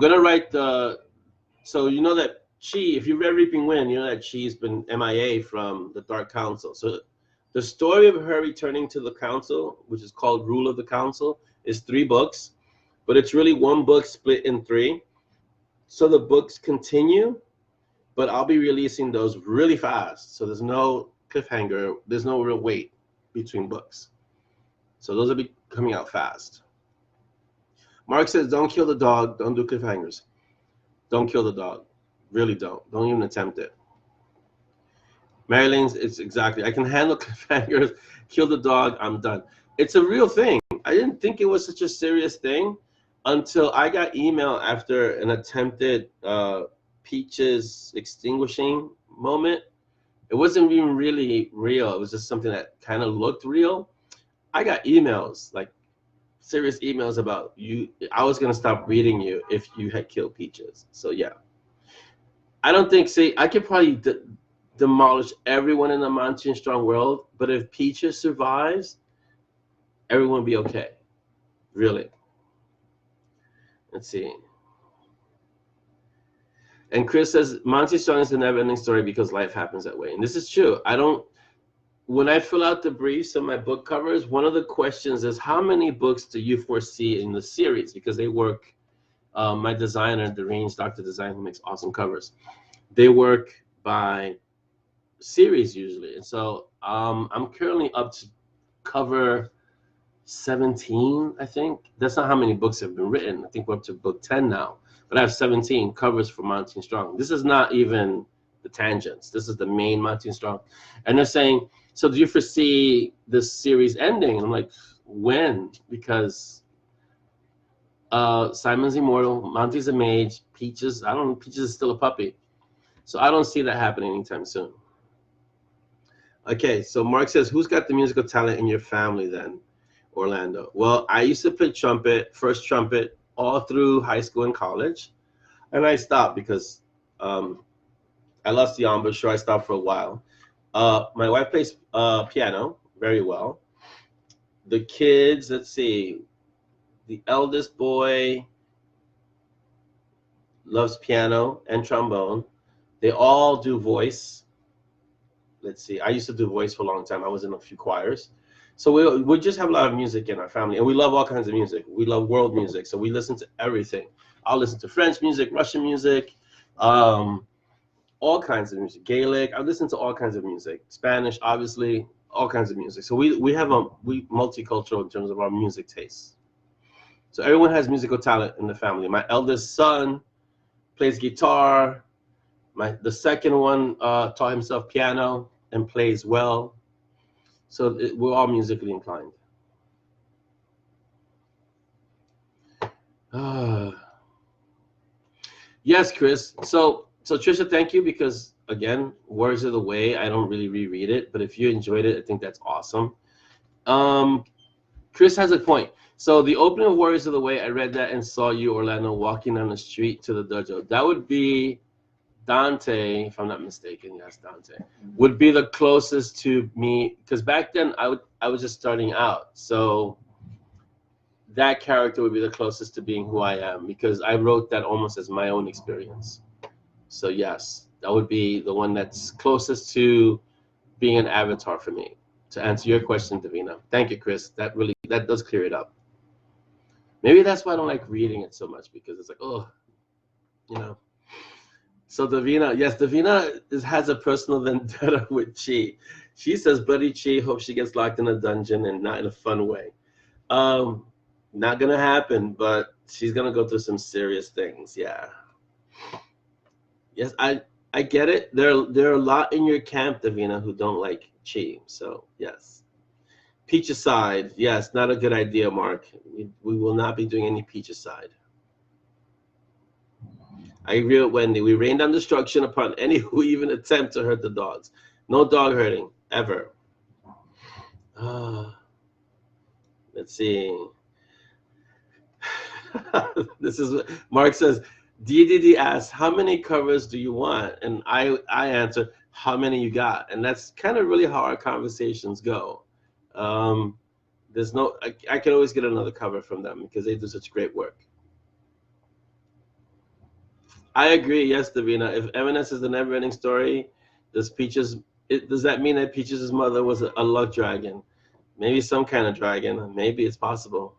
gonna write the. So you know that Chi, if you read Reaping Wind, you know that Chi's been MIA from the Dark Council. So the story of her returning to the council, which is called Rule of the Council, is 3 books, but it's really one book split in 3. So the books continue, but I'll be releasing those really fast. So there's no cliffhanger, there's no real wait between books. So those will be coming out fast. Mark says, don't kill the dog, don't do cliffhangers. Don't kill the dog. Really don't. Don't even attempt it. Maryland's, it's exactly. I can handle cliffhangers. Kill the dog. I'm done. It's a real thing. I didn't think it was such a serious thing until I got email after an attempted Peach's extinguishing moment. It wasn't even really real. It was just something that kind of looked real. I got emails, like serious emails about you. I was going to stop reading you if you had killed Peaches. So yeah. I don't think, see, I could probably demolish everyone in the Monty and Strong world, but if Peaches survives, everyone will be okay. Really. Let's see. And Chris says, Monty Strong is a never-ending story because life happens that way. And this is true. When I fill out the briefs on my book covers, one of the questions is, how many books do you foresee in the series? Because they work, my designer, Deranged Dr. Design, who makes awesome covers, they work by series usually. And so I'm currently up to cover 17, I think. That's not how many books have been written. I think we're up to book 10 now. But I have 17 covers for Monty and Strong. This is not even the tangents. This is the main Monty and Strong. And they're saying, so do you foresee this series ending? And I'm like, when? Because Simon's immortal, Monty's a mage, Peaches is still a puppy. So I don't see that happening anytime soon. Okay, so Mark says, who's got the musical talent in your family then, Orlando? Well, I used to play trumpet, first trumpet, all through high school and college. And I stopped because I love the embouchure. I stopped for a while. My wife plays piano very well. The kids, let's see, the eldest boy loves piano and trombone. They all do voice. Let's see, I used to do voice for a long time. I was in a few choirs. So we just have a lot of music in our family, and we love all kinds of music. We love world music, so we listen to everything. I'll listen to French music, Russian music, all kinds of music, Gaelic. I listen to all kinds of music, Spanish, obviously, all kinds of music. So we multicultural in terms of our music tastes. So everyone has musical talent in the family. My eldest son plays guitar. The second one taught himself piano and plays well. So we're all musically inclined. Yes, Chris. So Trisha, thank you, because again, Words of the Way, I don't really reread it, but if you enjoyed it, I think that's awesome. Chris has a point. So the opening of Warriors of the Way, I read that and saw you, Orlando, walking down the street to the dojo. That would be Dante, if I'm not mistaken, yes, Dante, would be the closest to me, because back then I was just starting out. So that character would be the closest to being who I am, because I wrote that almost as my own experience. So yes, that would be the one that's closest to being an avatar for me. To answer your question, Davina. Thank you, Chris. That does clear it up. Maybe that's why I don't like reading it so much, because it's like, oh, you know. So Davina, yes, has a personal vendetta with Chi. She says, "Buddy Chi, hope she gets locked in a dungeon and not in a fun way." Um, Not gonna happen, but she's gonna go through some serious things. Yeah. Yes, I get it. There are a lot in your camp, Davina, who don't like Chi. So yes, peach aside, yes, not a good idea, Mark. We will not be doing any peach aside. I agree with Wendy. We rain down destruction upon any who even attempt to hurt the dogs. No dog hurting, ever. Let's see. This is what Mark says. DDD asks, how many covers do you want? And I answer, how many you got? And that's kind of really how our conversations go. Um, there's no, I can always get another cover from them because they do such great work. I agree. Yes, Davina. If M&S is the never-ending story, does that mean that Peaches' mother was a luck dragon? Maybe some kind of dragon. Maybe it's possible.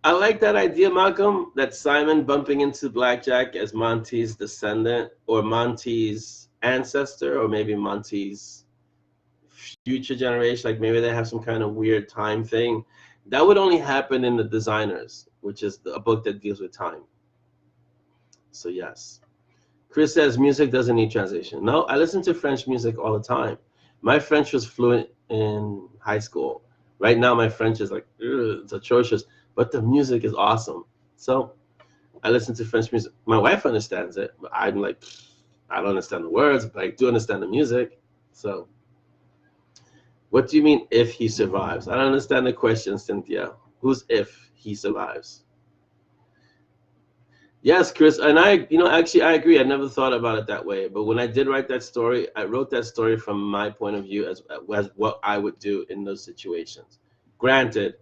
I like that idea, Malcolm, that Simon bumping into Blackjack as Monty's descendant or Monty's ancestor or maybe Monty's future generation. Like maybe they have some kind of weird time thing. That would only happen in the Designers, which is a book that deals with time. So yes. Chris says music doesn't need translation. No, I listen to French music all the time. My French was fluent in high school. Right now, my French is like, it's atrocious, but the music is awesome. So I listen to French music. My wife understands it, but I'm like, I don't understand the words, but I do understand the music. So what do you mean if he survives? I don't understand the question, Cynthia. Who's if he survives? Yes, Chris, and actually, I agree. I never thought about it that way. But when I did write that story, I wrote that story from my point of view as what I would do in those situations. Granted,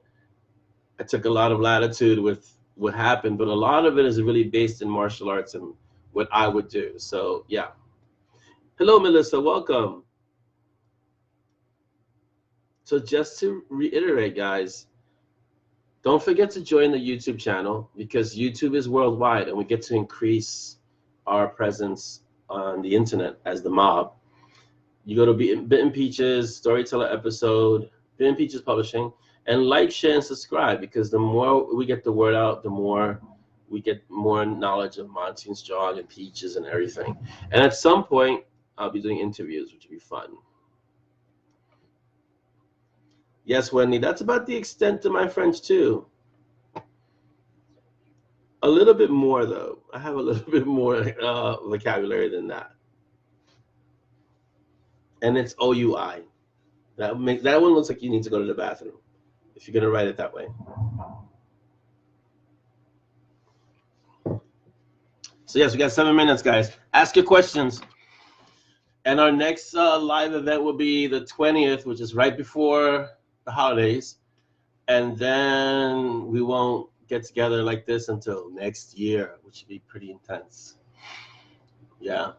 I took a lot of latitude with what happened, but a lot of it is really based in martial arts and what I would do. So, yeah. Hello, Melissa. Welcome. So, just to reiterate, guys, don't forget to join the YouTube channel because YouTube is worldwide and we get to increase our presence on the internet as the mob. You go to Bitten Peaches, Storyteller episode, Bitten Peaches Publishing, and like, share, and subscribe because the more we get the word out, the more we get more knowledge of Monty and Strong and Peaches and everything. And at some point, I'll be doing interviews, which will be fun. Yes, Wendy, that's about the extent of my French too. A little bit more, though. I have a little bit more vocabulary than that. And it's OUI. That one looks like you need to go to the bathroom if you're going to write it that way. So, yes, we got 7 minutes, guys. Ask your questions. And our next live event will be the 20th, which is right before the holidays. And then we won't get together like this until next year, which should be pretty intense. Yeah.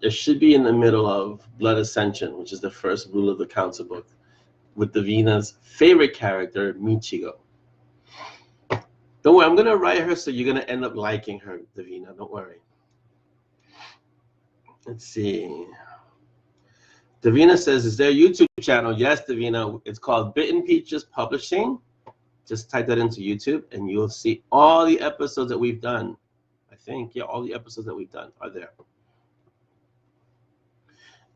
It should be in the middle of Blood Ascension, which is the first Rule of the Council book, with Davina's favorite character, Michigo. Don't worry, I'm going to write her so you're going to end up liking her, Davina. Don't worry. Let's see. Davina says, is there a YouTube channel? Yes, Davina. It's called Bitten Peaches Publishing. Just type that into YouTube, and you'll see all the episodes that we've done. I think, yeah, all the episodes that we've done are there.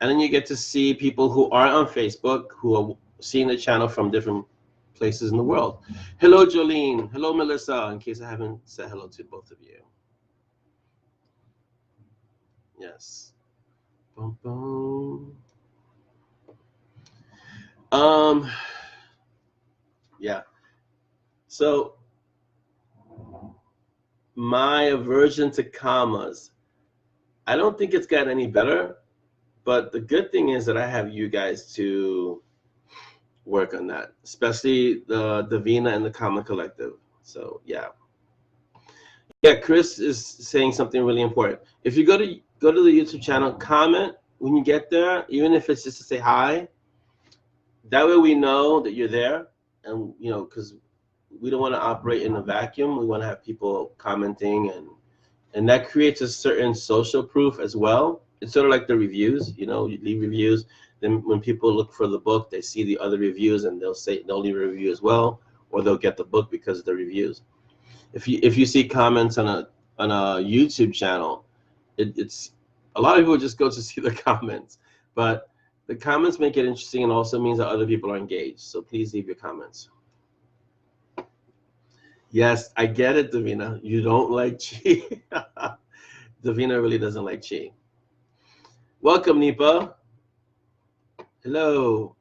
And then you get to see people who are on Facebook who are seeing the channel from different places in the world. Hello, Jolene. Hello, Melissa, in case I haven't said hello to both of you. Yes. Boom, boom. Yeah. So my aversion to commas, I don't think it's gotten any better, but the good thing is that I have you guys to work on that, especially the Davina and the Comma Collective. So yeah. Chris is saying something really important. If you go to the YouTube channel, comment when you get there, even if it's just to say hi. That way we know that you're there, and because we don't want to operate in a vacuum. We want to have people commenting, and that creates a certain social proof as well. It's sort of like the reviews. You leave reviews. Then when people look for the book, they see the other reviews, and they'll leave a review as well, or they'll get the book because of the reviews. If you see comments on a YouTube channel, it's a lot of people just go to see the comments, but the comments make it interesting, and also means that other people are engaged. So please leave your comments. Yes, I get it, Davina. You don't like chi. Davina really doesn't like chi. Welcome, Nipa. Hello.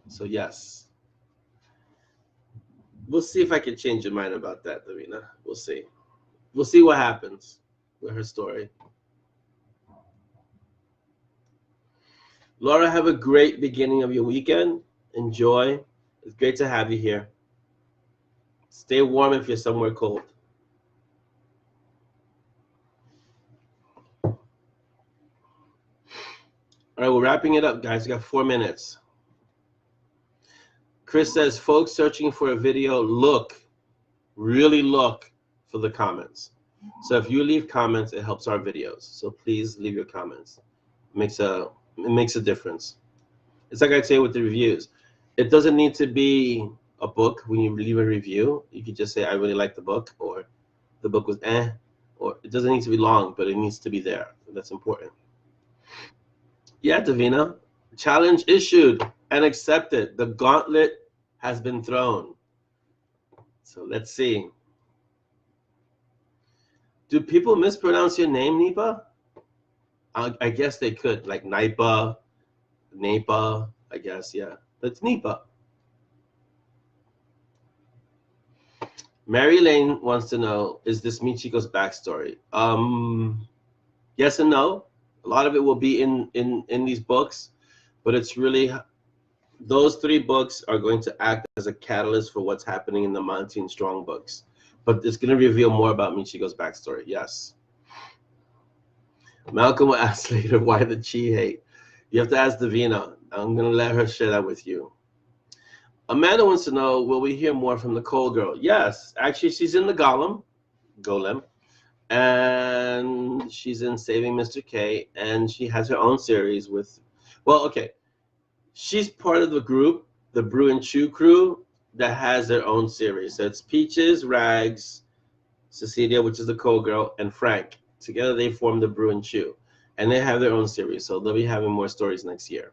So yes. We'll see if I can change your mind about that, Davina. We'll see. We'll see what happens with her story. Laura, have a great beginning of your weekend. Enjoy. It's great to have you here. Stay warm if you're somewhere cold. All right, we're wrapping it up, guys. We got 4 minutes. Chris says, folks searching for a video, really look for the comments. So if you leave comments, it helps our videos. So please leave your comments. It makes a difference. It's like I say with the reviews. It doesn't need to be a book when you leave a review. You could just say, I really like the book, or the book was or it doesn't need to be long, but it needs to be there. That's important. Yeah, Davina. Challenge issued and accepted. The gauntlet has been thrown. So let's see. Do people mispronounce your name, Nipa? I guess they could, like Nipa, Napa, I guess, yeah. That's Nipa. Mary Lane wants to know, is this Michiko's backstory? Yes and no. A lot of it will be in these books, but it's really, those 3 books are going to act as a catalyst for what's happening in the Monty and Strong books. But it's going to reveal more about Michiko's backstory, yes. Malcolm will ask later why the chi hate. You have to ask Davina. I'm going to let her share that with you. Amanda wants to know, will we hear more from the Coal Girl? Yes. Actually, she's in the Golem, and she's in Saving Mr. K, and she has her own series with, well, okay. She's part of the group, the Brew and Chew crew, that has their own series. So it's Peaches, Rags, Cecilia, which is the Coal Girl, and Frank. Together they form the Brew and Chew, and they have their own series. So they'll be having more stories next year.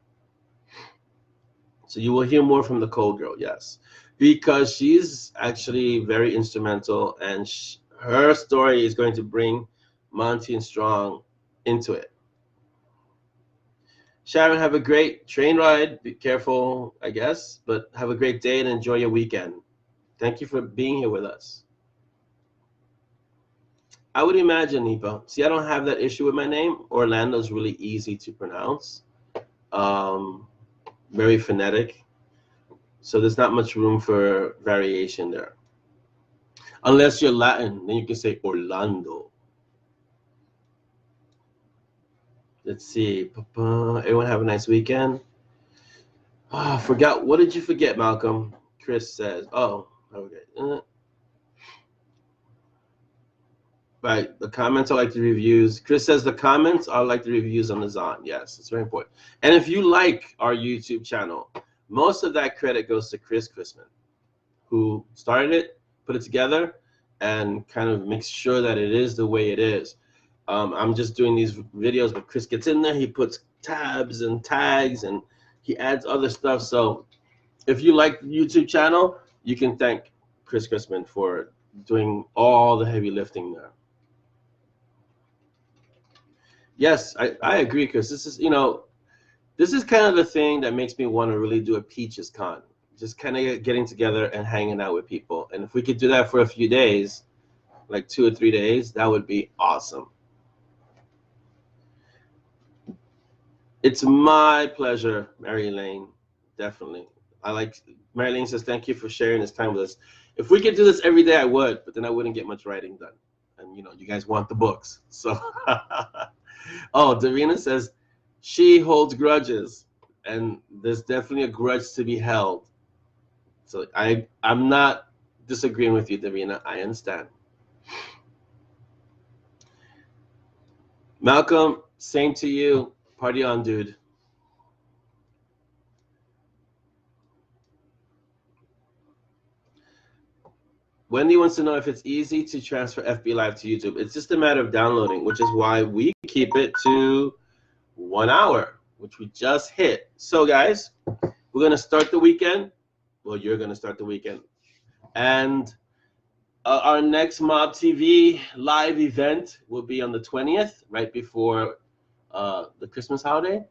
So you will hear more from the Coal Girl, yes, because she's actually very instrumental, and her story is going to bring Monty and Strong into it. Sharon, have a great train ride. Be careful, I guess, but have a great day and enjoy your weekend. Thank you for being here with us. I would imagine, Nipa. See, I don't have that issue with my name. Orlando's really easy to pronounce. Very phonetic. So there's not much room for variation there. Unless you're Latin, then you can say Orlando. Let's see. Everyone have a nice weekend. I forgot. What did you forget, Malcolm? Chris says. Oh, okay. Right. The comments are like the reviews. Chris says the comments are like the reviews on the Zon. Yes, it's very important. And if you like our YouTube channel, most of that credit goes to Chris Chrisman, who started it, put it together, and kind of makes sure that it is the way it is. I'm just doing these videos, but Chris gets in there. He puts tabs and tags, and he adds other stuff. So if you like the YouTube channel, you can thank Chris Chrisman for doing all the heavy lifting there. Yes, I agree, Chris. This is, this is kind of the thing that makes me want to really do a Peaches Con. just kind of getting together and hanging out with people. And if we could do that for a few days, like 2 or 3 days, that would be awesome. It's my pleasure, Mary Elaine. Definitely. Mary Elaine says, thank you for sharing this time with us. If we could do this every day, I would, but then I wouldn't get much writing done. And you know, you guys want the books. So, oh, Davina says, she holds grudges, and there's definitely a grudge to be held. So I'm not disagreeing with you, Davina. I understand. Malcolm, same to you. Party on, dude. Wendy wants to know if it's easy to transfer FB Live to YouTube. It's just a matter of downloading, which is why we keep it to 1 hour, which we just hit. So guys, we're going to start the weekend. Well, you're going to start the weekend. And our next Mob TV live event will be on the 20th, right before the Christmas holiday.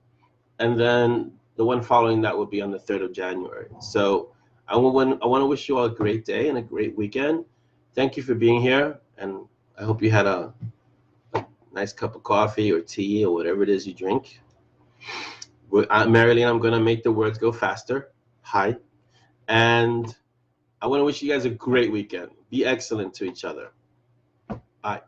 And then the one following that will be on the 3rd of January. So I want to wish you all a great day and a great weekend. Thank you for being here. And I hope you had a nice cup of coffee or tea or whatever it is you drink. Marilyn, I'm going to make the words go faster. Hi. And I want to wish you guys a great weekend. Be excellent to each other. Bye.